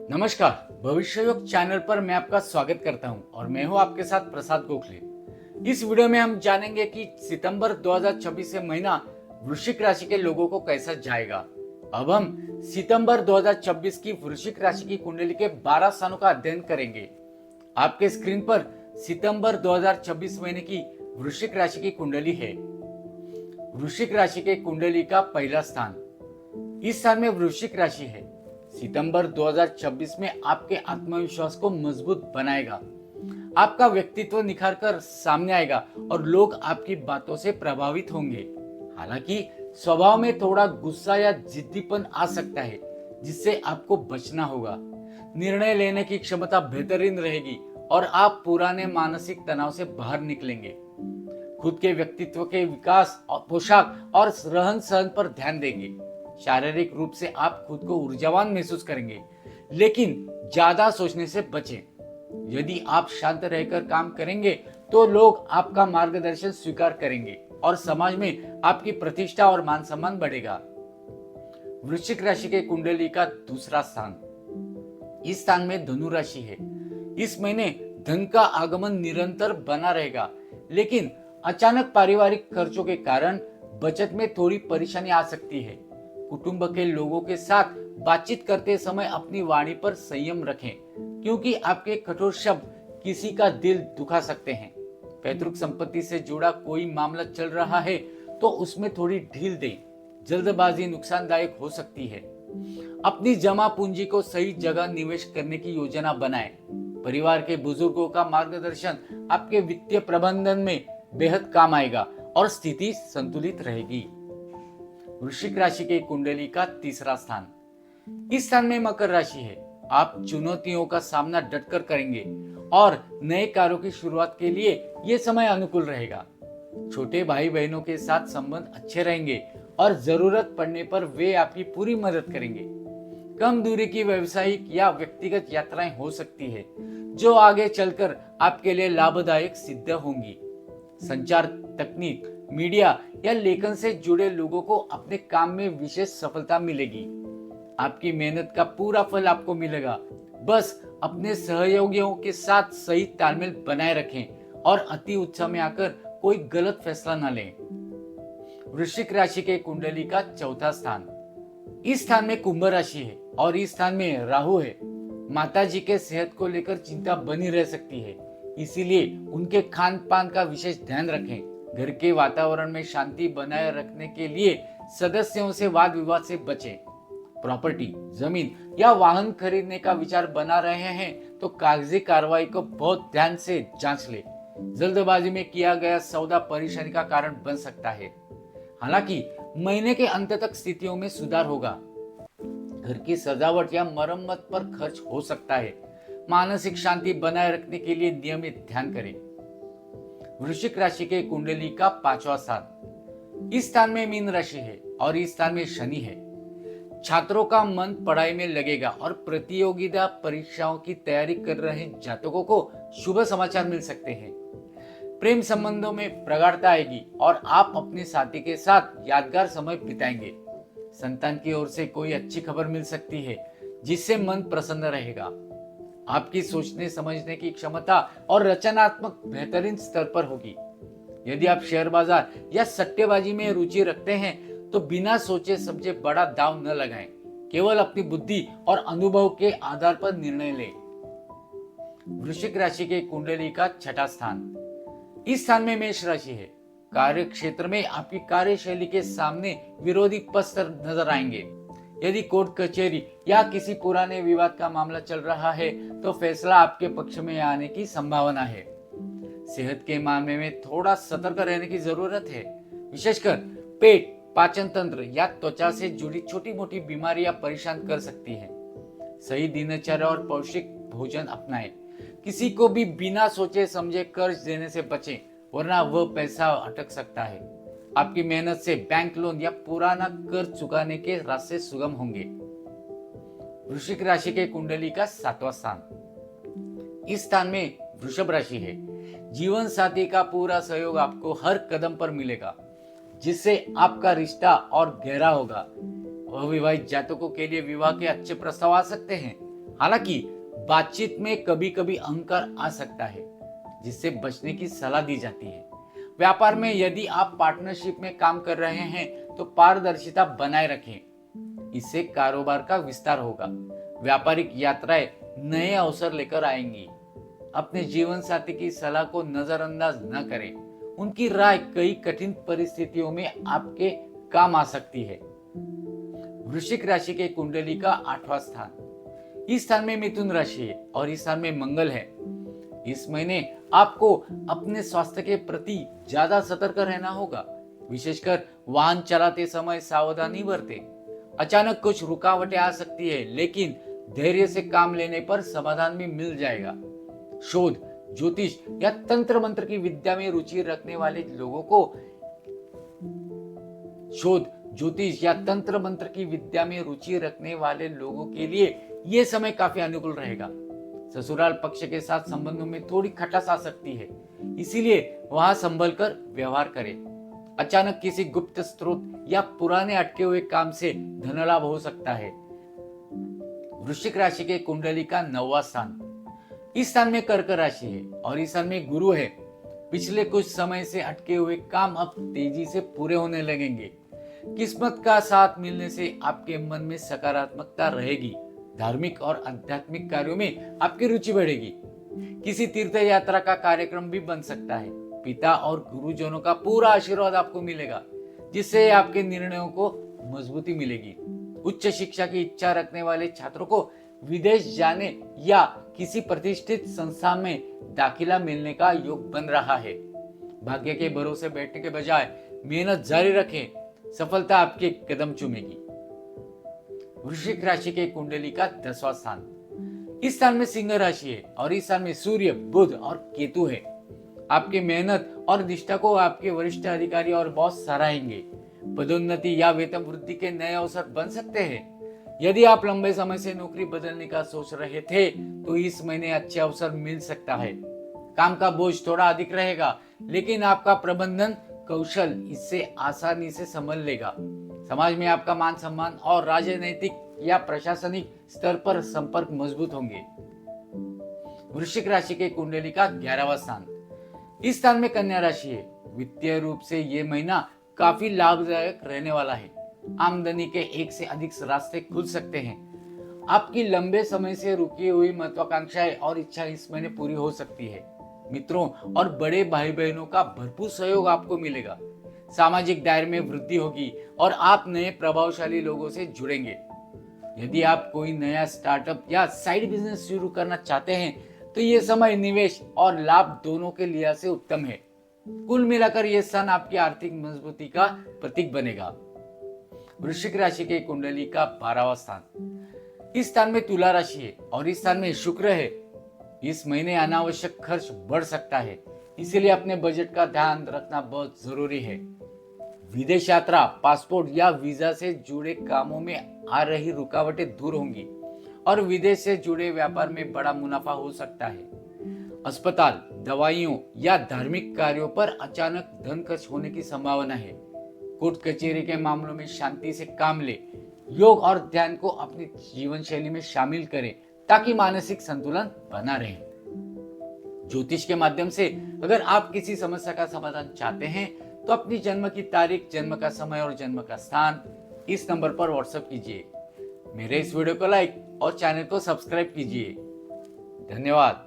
नमस्कार। भविष्य योग चैनल पर मैं आपका स्वागत करता हूं और मैं हूं आपके साथ प्रसाद गोखले। इस वीडियो में हम जानेंगे कि सितंबर 2026 से महीना वृश्चिक राशि के लोगों को कैसा जाएगा। अब हम सितंबर 2026 की वृश्चिक राशि की कुंडली के 12 स्थानों का अध्ययन करेंगे। आपके स्क्रीन पर सितंबर 2026 महीने की वृश्चिक राशि की कुंडली है। वृश्चिक राशि के कुंडली का पहला स्थान, इस स्थान में वृश्चिक राशि है। सितंबर 2026 में आपके आत्मविश्वास को मजबूत बनाएगा। आपका व्यक्तित्व निखार कर सामने आएगा और लोग आपकी बातों से प्रभावित होंगे। हालांकि स्वभाव में थोड़ा गुस्सा या जिद्दीपन आ सकता है, जिससे आपको बचना होगा। निर्णय लेने की क्षमता बेहतरीन रहेगी और आप पुराने मानसिक तनाव से बाहर निकलेंगे। खुद के व्यक्तित्व के विकास और पोशाक और रहन सहन पर ध्यान देंगे। शारीरिक रूप से आप खुद को ऊर्जावान महसूस करेंगे, लेकिन ज्यादा सोचने से बचें। यदि आप शांत रहकर काम करेंगे तो लोग आपका मार्गदर्शन स्वीकार करेंगे और समाज में आपकी प्रतिष्ठा और मान सम्मान बढ़ेगा। वृश्चिक राशि के कुंडली का दूसरा स्थान, इस स्थान में धनु राशि है। इस महीने धन का आगमन निरंतर बना रहेगा, लेकिन अचानक पारिवारिक खर्चों के कारण बचत में थोड़ी परेशानी आ सकती है। कुटुंब के लोगों के साथ बातचीत करते समय अपनी वाणी पर संयम रखें, क्योंकि आपके कठोर शब्द किसी का दिल दुखा सकते हैं। पैतृक संपत्ति से जुड़ा कोई मामला चल रहा है तो उसमें थोड़ी ढील दें। जल्दबाजी नुकसानदायक हो सकती है। अपनी जमा पूंजी को सही जगह निवेश करने की योजना बनाएं। परिवार के बुजुर्गों का मार्गदर्शन आपके वित्तीय प्रबंधन में बेहद काम आएगा और स्थिति संतुलित रहेगी। वृश्चिक राशि के कुंडली का तीसरा स्थान, इस स्थान में मकर राशि है। आप चुनौतियों का सामना डटकर करेंगे और नए कार्यों की शुरुआत के लिए यह समय अनुकूल रहेगा। छोटे भाई बहनों के साथ संबंध अच्छे रहेंगे और जरूरत पड़ने पर वे आपकी पूरी मदद करेंगे। कम दूरी की व्यावसायिक या व्यक्तिगत यात्राएं हो सकती है, जो आगे चलकर आपके लिए लाभदायक सिद्ध होंगी। संचार तकनीक, मीडिया या लेखन से जुड़े लोगों को अपने काम में विशेष सफलता मिलेगी। आपकी मेहनत का पूरा फल आपको मिलेगा। बस अपने सहयोगियों के साथ सही तालमेल बनाए रखें और अति उत्साह में आकर कोई गलत फैसला न लें। वृश्चिक राशि के कुंडली का चौथा स्थान, इस स्थान में कुंभ राशि है और इस स्थान में राहु है। माताजी के सेहत को लेकर चिंता बनी रह सकती है, इसीलिए उनके खान पान का विशेष ध्यान रखें। घर के वातावरण में शांति बनाए रखने के लिए सदस्यों से वाद विवाद से बचें। प्रॉपर्टी, जमीन या वाहन खरीदने का विचार बना रहे हैं तो कागजी कार्रवाई को बहुत ध्यान से जांच ले। जल्दबाजी में किया गया सौदा परेशानी का कारण बन सकता है। हालांकि महीने के अंत तक स्थितियों में सुधार होगा। घर की सजावट या मरम्मत पर खर्च हो सकता है। मानसिक शांति बनाए रखने के लिए नियमित ध्यान करें। वृश्चिक राशि के कुंडली का पांचवा स्थान, इस स्थान में मीन राशि है और इस स्थान में शनि है। छात्रों का मन पढ़ाई में लगेगा और प्रतियोगिता परीक्षाओं की तैयारी कर रहे जातकों को शुभ समाचार मिल सकते हैं। प्रेम संबंधों में प्रगाढ़ता आएगी और आप अपने साथी के साथ यादगार समय बिताएंगे। संतान की ओर से कोई अच्छी खबर मिल सकती है, जिससे मन प्रसन्न रहेगा। आपकी सोचने समझने की क्षमता और रचनात्मक बेहतरीन स्तर पर होगी। यदि आप शेयर बाजार या सट्टेबाजी में रुचि रखते हैं तो बिना सोचे समझे बड़ा दांव न लगाएं। केवल अपनी बुद्धि और अनुभव के आधार पर निर्णय लें। वृश्चिक राशि के कुंडली का छठा स्थान, इस स्थान में मेष राशि है। कार्य क्षेत्र में आपकी कार्यशैली के सामने विरोधी पस्तर नजर आएंगे। यदि कोर्ट कचहरी या किसी पुराने विवाद का मामला चल रहा है तो फैसला आपके पक्ष में आने की संभावना है। सेहत के मामले में थोड़ा सतर्क रहने की जरूरत है। विशेषकर पेट, पाचन तंत्र या त्वचा से जुड़ी छोटी मोटी बीमारियां परेशान कर सकती हैं। सही दिनचर्या और पौष्टिक भोजन अपनाएं। किसी को भी बिना सोचे समझे कर्ज देने से बचें, वरना वह पैसा अटक सकता है। आपकी मेहनत से बैंक लोन या पुराना कर्ज चुकाने के रास्ते सुगम होंगे। वृश्चिक राशि के कुंडली का सातवां स्थान, इस स्थान में वृषभ राशि है। जीवन साथी का पूरा सहयोग आपको हर कदम पर मिलेगा, जिससे आपका रिश्ता और गहरा होगा। अविवाहित जातकों के लिए विवाह के अच्छे प्रस्ताव आ सकते हैं। हालांकि बातचीत में कभी कभी अहंकार आ सकता है, जिससे बचने की सलाह दी जाती है। व्यापार में यदि आप पार्टनरशिप में काम कर रहे हैं तो पारदर्शिता बनाए रखें, इससे कारोबार का विस्तार होगा। व्यापारिक यात्राएं नए अवसर लेकर आएंगी। अपने जीवन साथी की सलाह को नजरअंदाज न करें, उनकी राय कई कठिन परिस्थितियों में आपके काम आ सकती है। वृश्चिक राशि के कुंडली का 8वां स्थान, इस स्थान में मिथुन राशि है और इस स्थान में मंगल है। इस महीने आपको अपने स्वास्थ्य के प्रति ज्यादा सतर्क रहना होगा। विशेषकर वाहन चलाते समय सावधानी बरतें। अचानक कुछ रुकावटें आ सकती है, लेकिन धैर्य से काम लेने पर समाधान भी मिल जाएगा। शोध, ज्योतिष या तंत्र मंत्र की विद्या में रुचि रखने वाले लोगों को के लिए यह समय काफी अनुकूल रहेगा। ससुराल पक्ष के साथ संबंधों में थोड़ी खटास आ सकती है, इसीलिए वहां संभल कर व्यवहार करें। अचानक किसी गुप्त स्रोत या पुराने अटके हुए काम से धन लाभ हो सकता है। वृश्चिक राशि के कुंडली का 9वां स्थान, इस स्थान में कर्क राशि है और इस स्थान में गुरु है। पिछले कुछ समय से अटके हुए काम अब तेजी से पूरे होने लगेंगे। किस्मत का साथ मिलने से आपके मन में सकारात्मकता रहेगी। धार्मिक और आध्यात्मिक कार्यों में आपकी रुचि बढ़ेगी। किसी तीर्थ यात्रा का कार्यक्रम भी बन सकता है। पिता और गुरुजनों का पूरा आशीर्वाद आपको मिलेगा, जिससे आपके निर्णयों को मजबूती मिलेगी। उच्च शिक्षा की इच्छा रखने वाले छात्रों को विदेश जाने या किसी प्रतिष्ठित संस्था में दाखिला मिलने का योग बन रहा है। भाग्य के भरोसे बैठने के बजाय मेहनत जारी रखें, सफलता आपके कदम चूमेगी। वृश्चिक राशि के कुंडली का 10वां स्थान, इस स्थान में सिंह राशि है और इस स्थान में सूर्य, बुध और केतु है। आपकी मेहनत और निष्ठा को आपके वरिष्ठ अधिकारी और बॉस सराहेंगे। पदोन्नति या वेतन वृद्धि के नए अवसर बन सकते हैं। यदि आप लंबे समय से नौकरी बदलने का सोच रहे थे तो इस महीने अच्छे अवसर मिल सकता है। काम का बोझ थोड़ा अधिक रहेगा, लेकिन आपका प्रबंधन कौशल इससे आसानी से संभल लेगा। समाज में आपका मान सम्मान और राजनीतिक या प्रशासनिक स्तर पर संपर्क मजबूत होंगे। वृश्चिक राशि के कुंडली का 11वां स्थान, इस स्थान में कन्या राशि है। वित्तीय रूप से ये महीना काफी लाभदायक रहने वाला है। आमदनी के एक से अधिक रास्ते खुल सकते हैं। आपकी लंबे समय से रुकी हुई महत्वाकांक्षाएं और इच्छा इस महीने पूरी हो सकती है। मित्रों और बड़े भाई बहनों का भरपूर सहयोग आपको मिलेगा। सामाजिक दायरे में वृद्धि होगी और आप नए प्रभावशाली लोगों से जुड़ेंगे। यदि आप कोई नया स्टार्टअप या साइड बिजनेस शुरू करना चाहते हैं तो ये समय निवेश और लाभ दोनों के लिहाज से उत्तम है। कुल मिलाकर यह स्थान आपकी आर्थिक मजबूती का प्रतीक बनेगा। वृश्चिक राशि के कुंडली का 12वां स्थान, इस स्थान में तुला राशि है और इस स्थान में शुक्र है। इस महीने अनावश्यक खर्च बढ़ सकता है, इसीलिए अपने बजट का ध्यान रखना बहुत जरूरी है। विदेश यात्रा, पासपोर्ट या वीजा से जुड़े कामों में आ रही रुकावटें दूर होंगी और विदेश से जुड़े व्यापार में बड़ा मुनाफा हो सकता है। अस्पताल, दवाइयों या धार्मिक कार्यों पर अचानक धन खर्च होने की संभावना है। कोर्ट कचहरी के मामलों में शांति से काम ले। योग और ध्यान को अपनी जीवन शैली में शामिल करें ताकि मानसिक संतुलन बना रहे। ज्योतिष के माध्यम से अगर आप किसी समस्या का समाधान चाहते हैं तो अपनी जन्म की तारीख, जन्म का समय और जन्म का स्थान इस नंबर पर व्हाट्सएप कीजिए। मेरे इस वीडियो को लाइक और चैनल को सब्सक्राइब कीजिए। धन्यवाद।